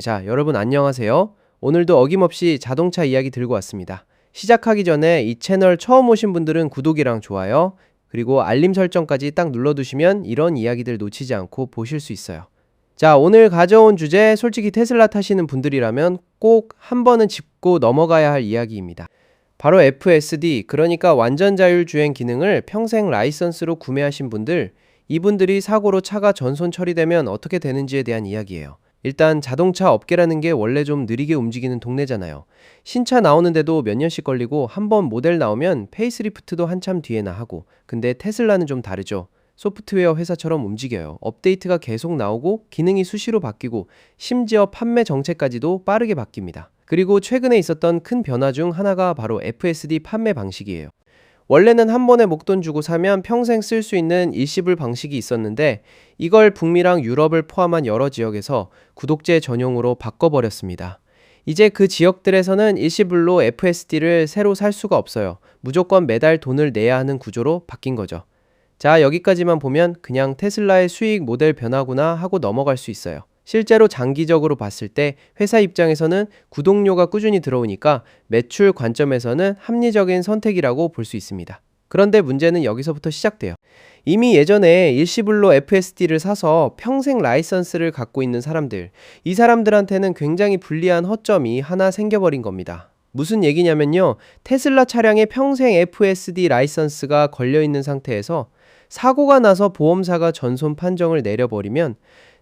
자, 여러분 안녕하세요. 오늘도 어김없이 자동차 이야기 들고 왔습니다. 시작하기 전에 이 채널 처음 오신 분들은 구독이랑 좋아요, 그리고 알림 설정까지 딱 눌러두시면 이런 이야기들 놓치지 않고 보실 수 있어요. 자, 오늘 가져온 주제, 솔직히 테슬라 타시는 분들이라면 꼭 한 번은 짚고 넘어가야 할 이야기입니다. 바로 FSD, 그러니까 완전 자율 주행 기능을 평생 라이선스로 구매하신 분들, 이분들이 사고로 차가 전손 처리되면 어떻게 되는지에 대한 이야기예요. 일단 자동차 업계라는 게 원래 좀 느리게 움직이는 동네잖아요. 신차 나오는데도 몇 년씩 걸리고 한 번 모델 나오면 페이스리프트도 한참 뒤에나 하고, 근데 테슬라는 좀 다르죠. 소프트웨어 회사처럼 움직여요. 업데이트가 계속 나오고 기능이 수시로 바뀌고 심지어 판매 정책까지도 빠르게 바뀝니다. 그리고 최근에 있었던 큰 변화 중 하나가 바로 FSD 판매 방식이에요. 원래는 한 번에 목돈 주고 사면 평생 쓸 수 있는 일시불 방식이 있었는데, 이걸 북미랑 유럽을 포함한 여러 지역에서 구독제 전용으로 바꿔버렸습니다. 이제 그 지역들에서는 일시불로 FSD를 새로 살 수가 없어요. 무조건 매달 돈을 내야 하는 구조로 바뀐 거죠. 자, 여기까지만 보면 그냥 테슬라의 수익 모델 변화구나 하고 넘어갈 수 있어요. 실제로 장기적으로 봤을 때 회사 입장에서는 구독료가 꾸준히 들어오니까 매출 관점에서는 합리적인 선택이라고 볼 수 있습니다. 그런데 문제는 여기서부터 시작돼요. 이미 예전에 일시불로 FSD를 사서 평생 라이선스를 갖고 있는 사람들, 이 사람들한테는 굉장히 불리한 허점이 하나 생겨버린 겁니다. 무슨 얘기냐면요, 테슬라 차량에 평생 FSD 라이선스가 걸려있는 상태에서 사고가 나서 보험사가 전손 판정을 내려버리면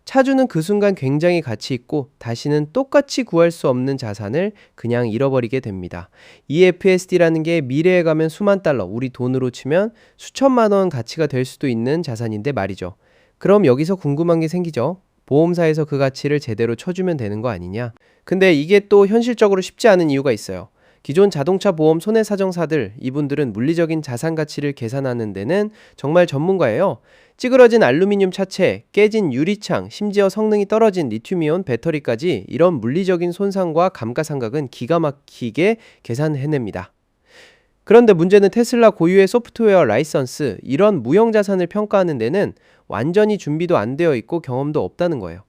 차주는 그 순간 굉장히 가치 있고 다시는 똑같이 구할 수 없는 자산을 그냥 잃어버리게 됩니다. 이 FSD라는 게 미래에 가면 수만 달러, 우리 돈으로 치면 수천만 원 가치가 될 수도 있는 자산인데 말이죠. 그럼 여기서 궁금한 게 생기죠. 보험사에서 그 가치를 제대로 쳐주면 되는 거 아니냐? 근데 이게 또 현실적으로 쉽지 않은 이유가 있어요. 기존 자동차 보험 손해사정사들, 이분들은 물리적인 자산 가치를 계산하는 데는 정말 전문가예요. 찌그러진 알루미늄 차체, 깨진 유리창, 심지어 성능이 떨어진 리튬이온 배터리까지 이런 물리적인 손상과 감가상각은 기가 막히게 계산해냅니다. 그런데 문제는 테슬라 고유의 소프트웨어 라이선스, 이런 무형자산을 평가하는 데는 완전히 준비도 안 되어 있고 경험도 없다는 거예요.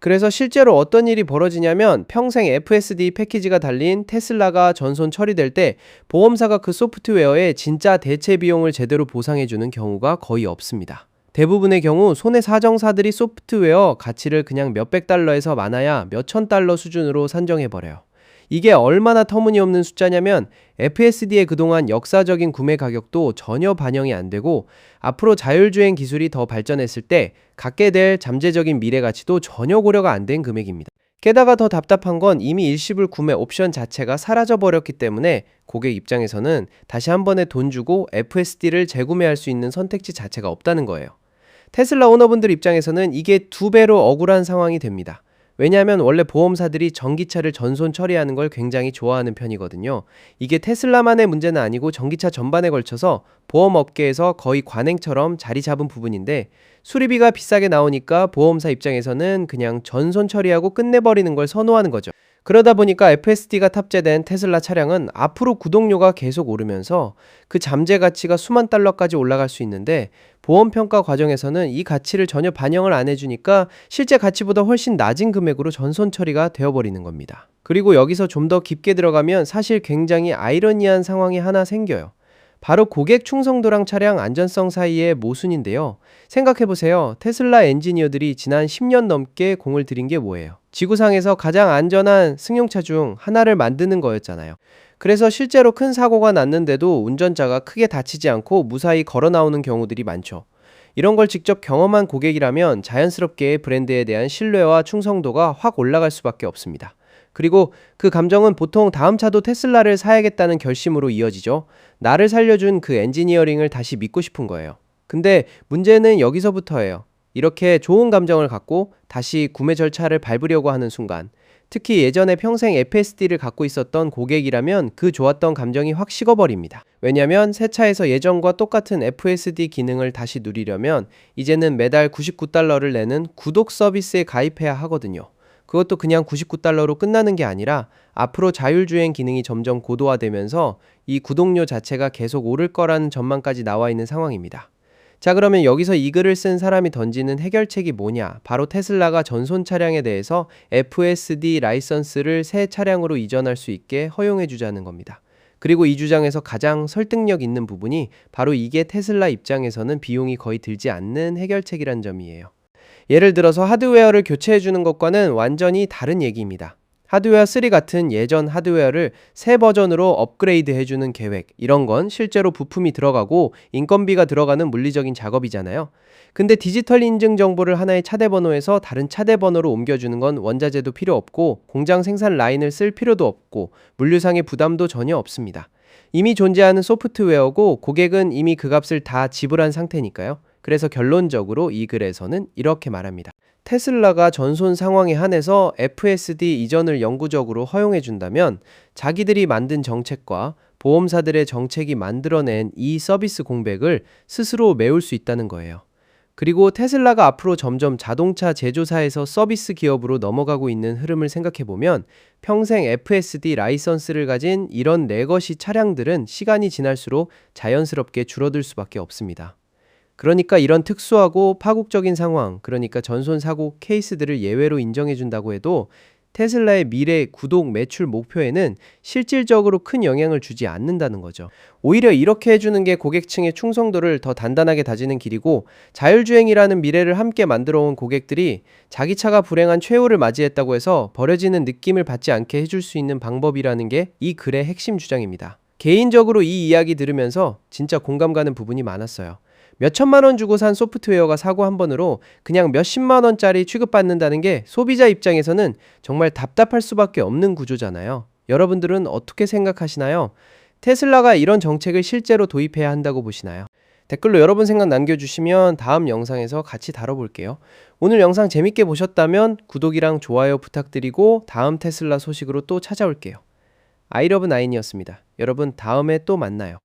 그래서 실제로 어떤 일이 벌어지냐면, 평생 FSD 패키지가 달린 테슬라가 전손 처리될 때 보험사가 그 소프트웨어에 진짜 대체 비용을 제대로 보상해주는 경우가 거의 없습니다. 대부분의 경우 손해사정사들이 소프트웨어 가치를 그냥 몇백 달러에서 많아야 몇천 달러 수준으로 산정해버려요. 이게 얼마나 터무니없는 숫자냐면, FSD의 그동안 역사적인 구매 가격도 전혀 반영이 안 되고, 앞으로 자율주행 기술이 더 발전했을 때 갖게 될 잠재적인 미래 가치도 전혀 고려가 안 된 금액입니다. 게다가 더 답답한 건 이미 일시불 구매 옵션 자체가 사라져버렸기 때문에 고객 입장에서는 다시 한 번에 돈 주고 FSD를 재구매할 수 있는 선택지 자체가 없다는 거예요. 테슬라 오너분들 입장에서는 이게 두 배로 억울한 상황이 됩니다. 왜냐하면 원래 보험사들이 전기차를 전손 처리하는 걸 굉장히 좋아하는 편이거든요. 이게 테슬라만의 문제는 아니고 전기차 전반에 걸쳐서 보험업계에서 거의 관행처럼 자리 잡은 부분인데, 수리비가 비싸게 나오니까 보험사 입장에서는 그냥 전손 처리하고 끝내버리는 걸 선호하는 거죠. 그러다 보니까 FSD가 탑재된 테슬라 차량은 앞으로 구독료가 계속 오르면서 그 잠재 가치가 수만 달러까지 올라갈 수 있는데, 보험평가 과정에서는 이 가치를 전혀 반영을 안 해주니까 실제 가치보다 훨씬 낮은 금액으로 전손 처리가 되어버리는 겁니다. 그리고 여기서 좀 더 깊게 들어가면 사실 굉장히 아이러니한 상황이 하나 생겨요. 바로 고객 충성도랑 차량 안전성 사이의 모순인데요. 생각해보세요. 테슬라 엔지니어들이 지난 10년 넘게 공을 들인 게 뭐예요? 지구상에서 가장 안전한 승용차 중 하나를 만드는 거였잖아요. 그래서 실제로 큰 사고가 났는데도 운전자가 크게 다치지 않고 무사히 걸어 나오는 경우들이 많죠. 이런 걸 직접 경험한 고객이라면 자연스럽게 브랜드에 대한 신뢰와 충성도가 확 올라갈 수밖에 없습니다. 그리고 그 감정은 보통 다음 차도 테슬라를 사야겠다는 결심으로 이어지죠. 나를 살려준 그 엔지니어링을 다시 믿고 싶은 거예요. 근데 문제는 여기서부터예요. 이렇게 좋은 감정을 갖고 다시 구매 절차를 밟으려고 하는 순간, 특히 예전에 평생 FSD를 갖고 있었던 고객이라면 그 좋았던 감정이 확 식어버립니다. 왜냐면 새 차에서 예전과 똑같은 FSD 기능을 다시 누리려면 이제는 매달 99달러를 내는 구독 서비스에 가입해야 하거든요. 그것도 그냥 99달러로 끝나는 게 아니라 앞으로 자율주행 기능이 점점 고도화되면서 이 구독료 자체가 계속 오를 거라는 전망까지 나와 있는 상황입니다. 자, 그러면 여기서 이 글을 쓴 사람이 던지는 해결책이 뭐냐? 바로 테슬라가 전손 차량에 대해서 FSD 라이선스를 새 차량으로 이전할 수 있게 허용해 주자는 겁니다. 그리고 이 주장에서 가장 설득력 있는 부분이 바로 이게 테슬라 입장에서는 비용이 거의 들지 않는 해결책이란 점이에요. 예를 들어서 하드웨어를 교체해 주는 것과는 완전히 다른 얘기입니다. 하드웨어 3 같은 예전 하드웨어를 새 버전으로 업그레이드 해주는 계획, 이런 건 실제로 부품이 들어가고 인건비가 들어가는 물리적인 작업이잖아요. 근데 디지털 인증 정보를 하나의 차대 번호에서 다른 차대 번호로 옮겨주는 건 원자재도 필요 없고 공장 생산 라인을 쓸 필요도 없고 물류상의 부담도 전혀 없습니다. 이미 존재하는 소프트웨어고 고객은 이미 그 값을 다 지불한 상태니까요. 그래서 결론적으로 이 글에서는 이렇게 말합니다. 테슬라가 전손 상황에 한해서 FSD 이전을 영구적으로 허용해 준다면 자기들이 만든 정책과 보험사들의 정책이 만들어낸 이 서비스 공백을 스스로 메울 수 있다는 거예요. 그리고 테슬라가 앞으로 점점 자동차 제조사에서 서비스 기업으로 넘어가고 있는 흐름을 생각해보면 평생 FSD 라이선스를 가진 이런 레거시 차량들은 시간이 지날수록 자연스럽게 줄어들 수밖에 없습니다. 그러니까 이런 특수하고 파국적인 상황, 그러니까 전손 사고 케이스들을 예외로 인정해준다고 해도 테슬라의 미래 구독 매출 목표에는 실질적으로 큰 영향을 주지 않는다는 거죠. 오히려 이렇게 해주는 게 고객층의 충성도를 더 단단하게 다지는 길이고, 자율주행이라는 미래를 함께 만들어 온 고객들이 자기 차가 불행한 최후를 맞이했다고 해서 버려지는 느낌을 받지 않게 해줄 수 있는 방법이라는 게 이 글의 핵심 주장입니다. 개인적으로 이 이야기 들으면서 진짜 공감 가는 부분이 많았어요. 몇 천만 원 주고 산 소프트웨어가 사고 한 번으로 그냥 몇십만 원짜리 취급받는다는 게 소비자 입장에서는 정말 답답할 수밖에 없는 구조잖아요. 여러분들은 어떻게 생각하시나요? 테슬라가 이런 정책을 실제로 도입해야 한다고 보시나요? 댓글로 여러분 생각 남겨주시면 다음 영상에서 같이 다뤄볼게요. 오늘 영상 재밌게 보셨다면 구독이랑 좋아요 부탁드리고 다음 테슬라 소식으로 또 찾아올게요. 아이러브9이었습니다. 여러분 다음에 또 만나요.